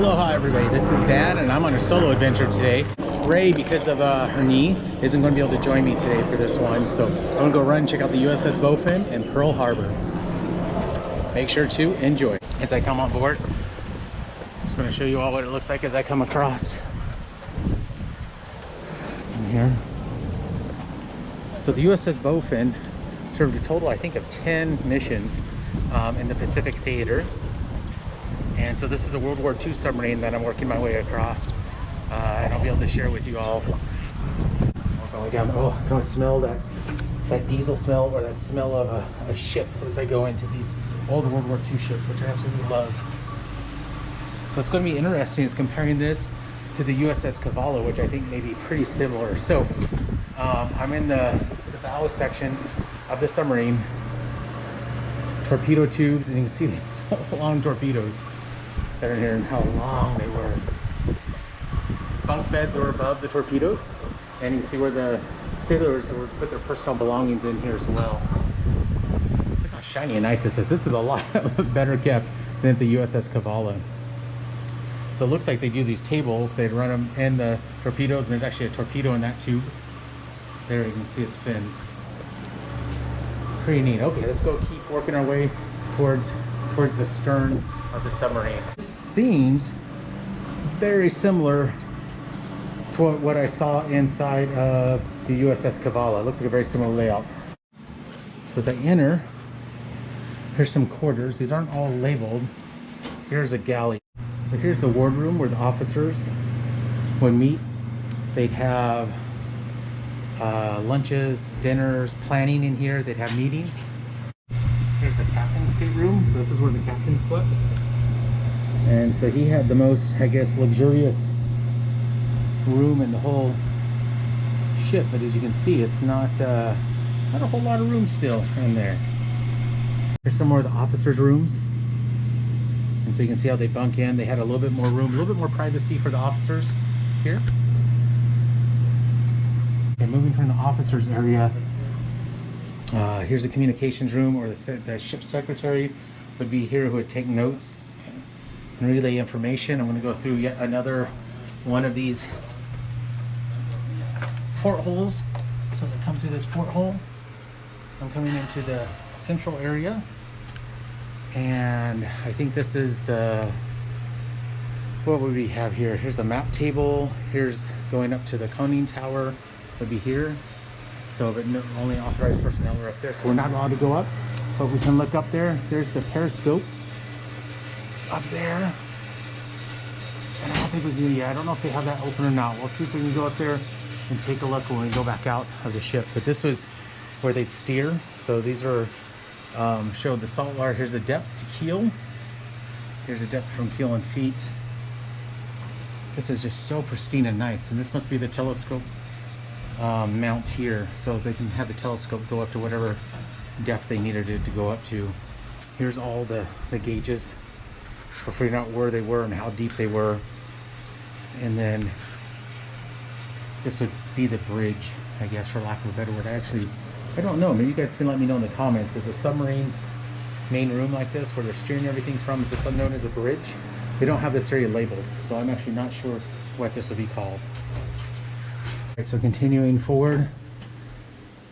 Aloha everybody, this is Dad and I'm on a solo adventure today. Rae, because of her knee, isn't going to be able to join me today for this one, so I'm going to go run and check out the USS Bowfin and Pearl Harbor. Make sure to enjoy. As I come on board, I'm just going to show you all what it looks like as I come across in here. So the USS Bowfin served a total, I think, of 10 missions in the Pacific Theater. And so this is a World War II submarine that I'm working my way across, and I'll be able to share with you all. Work my way down. Oh, I can smell that diesel smell, or that smell of a ship as I go into these old World War II ships, which I absolutely love. So it's going to be interesting is comparing this to the USS Cavallo, which I think may be pretty similar. So I'm in the bow section of the submarine. Torpedo tubes, and you can see these long torpedoes that are in here and how long they were. Bunk beds are above the torpedoes, and you can see where the sailors would put their personal belongings in here as well. Look how shiny and nice this is. This is a lot better kept than the USS Cavallo. So it looks like they'd use these tables, they'd run them in the torpedoes, and there's actually a torpedo in that tube. There you can see its fins. Pretty neat. Okay, let's go keep working our way towards the stern of the submarine. Seems very similar to what I saw inside of the USS Cavallo. It looks like a very similar layout. So as I enter, here's some quarters. These aren't all labeled. Here's a galley. So here's the wardroom where the officers would meet. They'd have lunches, dinners, planning in here. They'd have meetings. Here's the captain's stateroom. So this is where the captain slept. And so he had the most, I guess, luxurious room in the whole ship. But as you can see, it's not a whole lot of room still in there. Here's some more of the officers' rooms. And so you can see how they bunk in. They had a little bit more room, a little bit more privacy for the officers here. Okay, moving from the officers area, here's the communications room, or the ship secretary would be here, who would take notes and relay information. I'm going to go through yet another one of these portholes. So they come through this porthole. I'm coming into the central area, and I think this is what would we have here? Here's a map table. Here's going up to the conning tower. Would be here. So, but no, only authorized personnel are up there, so we're not allowed to go up, but we can look up there. There's the periscope up there, and I don't think we can. Yeah, I don't know if they have that open or not. We'll see if we can go up there and take a look when we go back out of the ship. But this was where they'd steer. So these are showed the salt water. Here's the depth to keel. Here's the depth from keel and feet. This is just so pristine and nice, and this must be the telescope mount here, so they can have the telescope go up to whatever depth they needed it to go up to. Here's all the gauges for figuring out where they were and how deep they were. And then this would be the bridge, I guess, for lack of a better word. I don't know, maybe you guys can let me know in the comments. Is the submarine's main room like this, where they're steering everything from, is this known as a bridge? They don't have this area labeled, so I'm actually not sure what this would be called. Right, so continuing forward,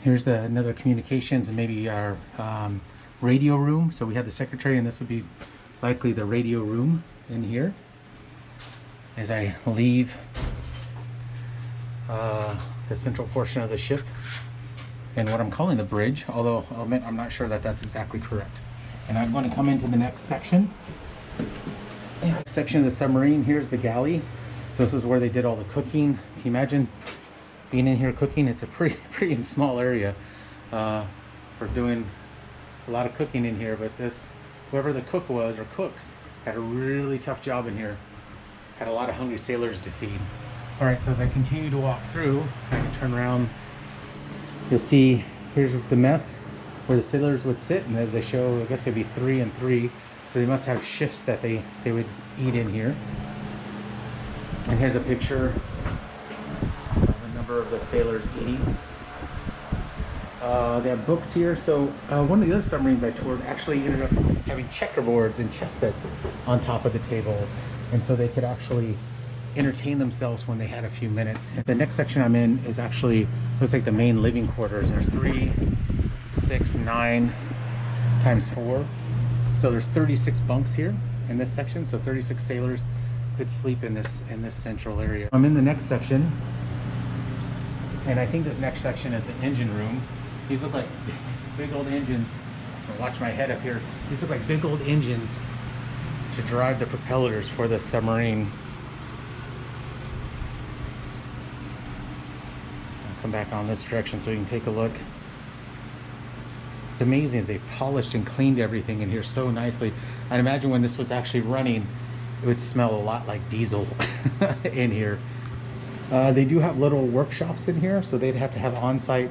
here's another communications and maybe our radio room. So we have the secretary, and this would be likely the radio room in here. As I leave the central portion of the ship, and what I'm calling the bridge, although I'll admit I'm not sure that that's exactly correct. And I'm going to come into the next section. Next section of the submarine. Here's the galley. So this is where they did all the cooking. Can you imagine being in here cooking? It's a pretty small area for doing a lot of cooking in here, but whoever the cook was, or cooks, had a really tough job in here. Had a lot of hungry sailors to feed. All right, so as I continue to walk through, I can turn around. You'll see here's the mess where the sailors would sit, and as they show, I guess they'd be 3 and 3, so they must have shifts that they would eat in here. And here's a picture of the sailors eating. They have books here. So one of the other submarines I toured actually ended up having checkerboards and chess sets on top of the tables. and so they could actually entertain themselves when they had a few minutes. The next section I'm in is actually, looks like the main living quarters. There's 3, 6, 9 times 4. So there's 36 bunks here in this section. So 36 sailors could sleep in this central area. I'm in the next section, and I think this next section is the engine room. These look like big old engines. Watch my head up here. These look like big old engines to drive the propellers for the submarine. I'll come back on this direction so you can take a look. It's amazing as they've polished and cleaned everything in here so nicely. I'd imagine when this was actually running, it would smell a lot like diesel in here. They do have little workshops in here, so they'd have to have on-site,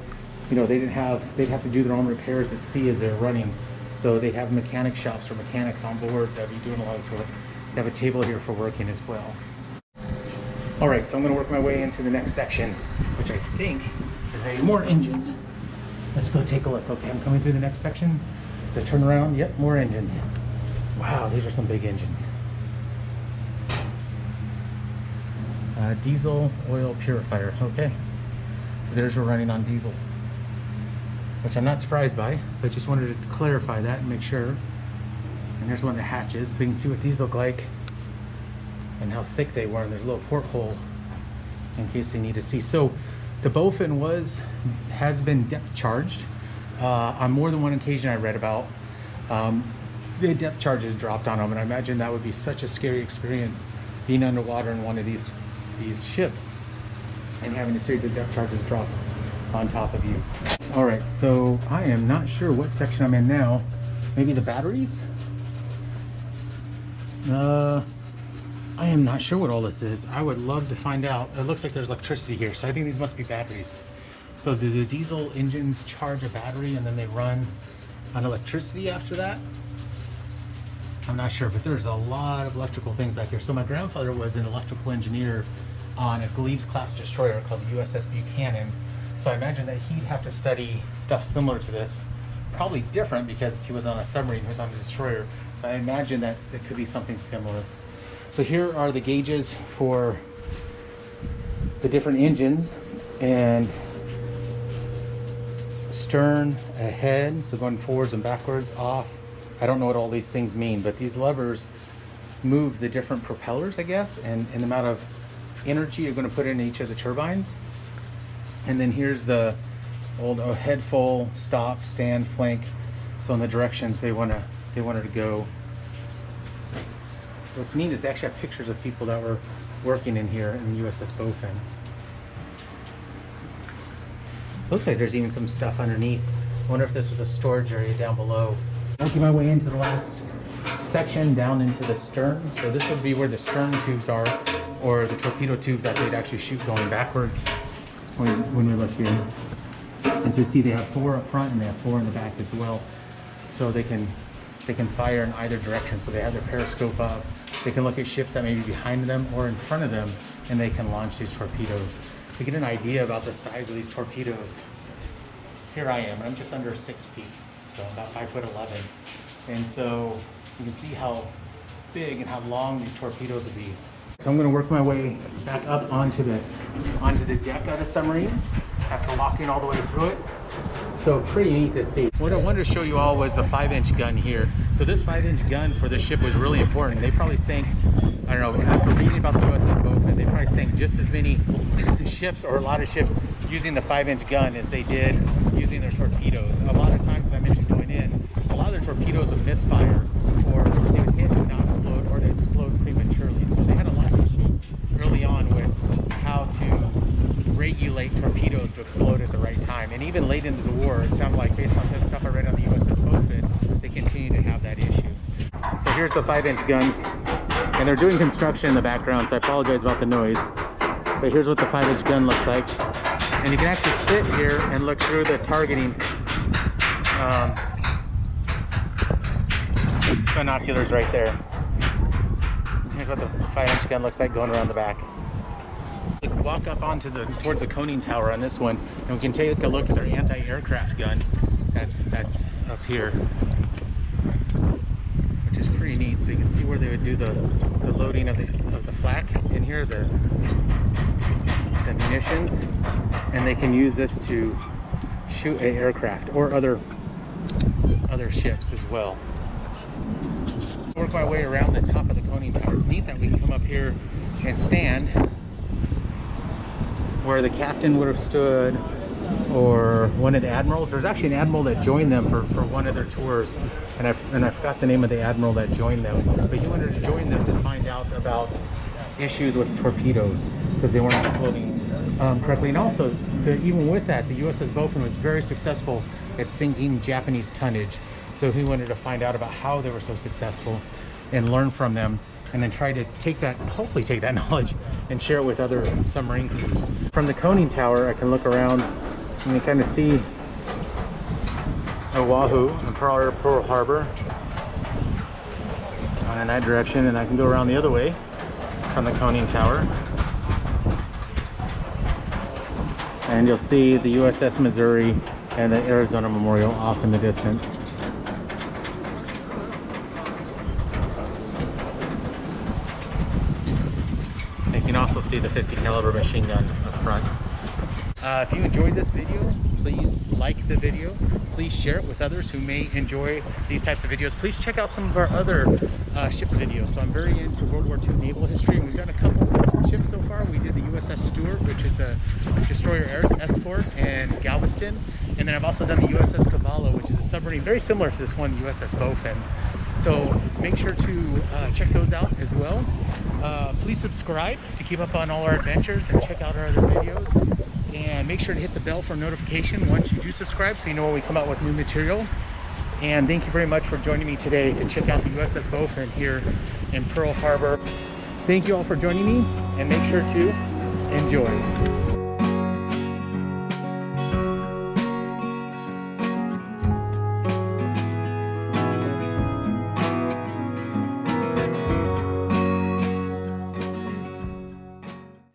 you know, they'd have to do their own repairs at sea as they're running. So they have mechanic shops or mechanics on board that be doing a lot of this work. They have a table here for working as well. All right, so I'm gonna work my way into the next section, which I think is maybe more engines. Let's go take a look. Okay, I'm coming through the next section. So turn around, yep, more engines. Wow, these are some big engines. Diesel oil purifier, okay. So there's we're running on diesel, which I'm not surprised by, but just wanted to clarify that and make sure. And there's one of the hatches, so you can see what these look like and how thick they were. And there's a little porthole in case they need to see. So the Bowfin has been depth charged on more than one occasion I read about. The depth charges dropped on them, and I imagine that would be such a scary experience being underwater in one of these ships and having a series of depth charges dropped on top of you. All right, so I am not sure what section I'm in now. Maybe the batteries? I am not sure what all this is. I would love to find out. It looks like there's electricity here, so I think these must be batteries. So do the diesel engines charge a battery and then they run on electricity after that? I'm not sure, but there's a lot of electrical things back here. So my grandfather was an electrical engineer on a Gleaves class destroyer called the USS Buchanan. So I imagine that he'd have to study stuff similar to this, probably different because he was on a submarine, he was on a destroyer. So I imagine that it could be something similar. So here are the gauges for the different engines, and stern, ahead, so going forwards and backwards, off. I don't know what all these things mean, but these levers move the different propellers, I guess, and the amount of energy you're going to put in each of the turbines. And then here's the old head full, stop, stand, flank. So in the directions they want her to go. What's neat is they actually have pictures of people that were working in here in the USS Bowfin. Looks like there's even some stuff underneath. I wonder if this was a storage area down below. Working my way into the last section, down into the stern. So this would be where the stern tubes are, or the torpedo tubes that they'd actually shoot going backwards when we look here. And so you see they have 4 up front and they have 4 in the back as well. So they can fire in either direction. So they have their periscope up. They can look at ships that may be behind them or in front of them, and they can launch these torpedoes. To get an idea about the size of these torpedoes, here I am, and I'm just under 6 feet, so about 5'11". And so you can see how big and how long these torpedoes will be. So I'm going to work my way back up onto the deck of the submarine after walking all the way through it. So pretty neat to see. What I wanted to show you all was the 5-inch gun here. So this 5-inch gun for this ship was really important. They probably sank, I don't know, after reading about the USS Bowfin, they probably sank just as many ships, or a lot of ships, using the 5-inch gun as they did using their torpedoes. A lot of times, as I mentioned going in, a lot of their torpedoes would misfire, or they would hit and not explode, or they'd explode prematurely. So they had a lot of issues early on with how to regulate torpedoes to explode at the right time. And even late into the war, it sounded like, based on the stuff I read on the USS Bowfin, they continue to have that issue. So here's the 5-inch gun, and they're doing construction in the background, so I apologize about the noise. But here's what the 5-inch gun looks like. And you can actually sit here and look through the targeting binoculars right there. Here's what the 5-inch gun looks like going around the back. We can walk up towards the conning tower on this one, and we can take a look at their anti-aircraft gun. That's up here, which is pretty neat. So you can see where they would do the loading of the flak in here, the munitions, and they can use this to shoot an aircraft or other ships as well. Work my way around the top of the conning tower. It's neat that we can come up here and stand where the captain would have stood, or one of the admirals. There's actually an admiral that joined them for one of their tours, and I forgot the name of the admiral that joined them, but he wanted to join them to find out about issues with torpedoes because they weren't exploding correctly. And also, even with that, the USS Bowfin was very successful at sinking Japanese tonnage, so he wanted to find out about how they were so successful and learn from them, and then try to hopefully take that knowledge and share it with other submarine crews. From the conning tower, I can look around and you kind of see Oahu and Pearl Harbor in that direction, and I can go around the other way from the conning tower, and you'll see the USS Missouri and the Arizona Memorial off in the distance. You can also see the 50 caliber machine gun up front. If you enjoyed this video, please like the video. Please share it with others who may enjoy these types of videos. Please check out some of our other ship videos. So I'm very into World War II naval history, and we've done a couple ships so far. We did the USS Stewart, which is a destroyer escort in Galveston, and then I've also done the USS Cavallo, which is a submarine very similar to this one, USS Bowfin. So make sure to check those out as well. Please subscribe to keep up on all our adventures and check out our other videos. And make sure to hit the bell for notification once you do subscribe, so you know when we come out with new material. And thank you very much for joining me today to check out the USS Bowfin here in Pearl Harbor. Thank you all for joining me, and make sure to enjoy.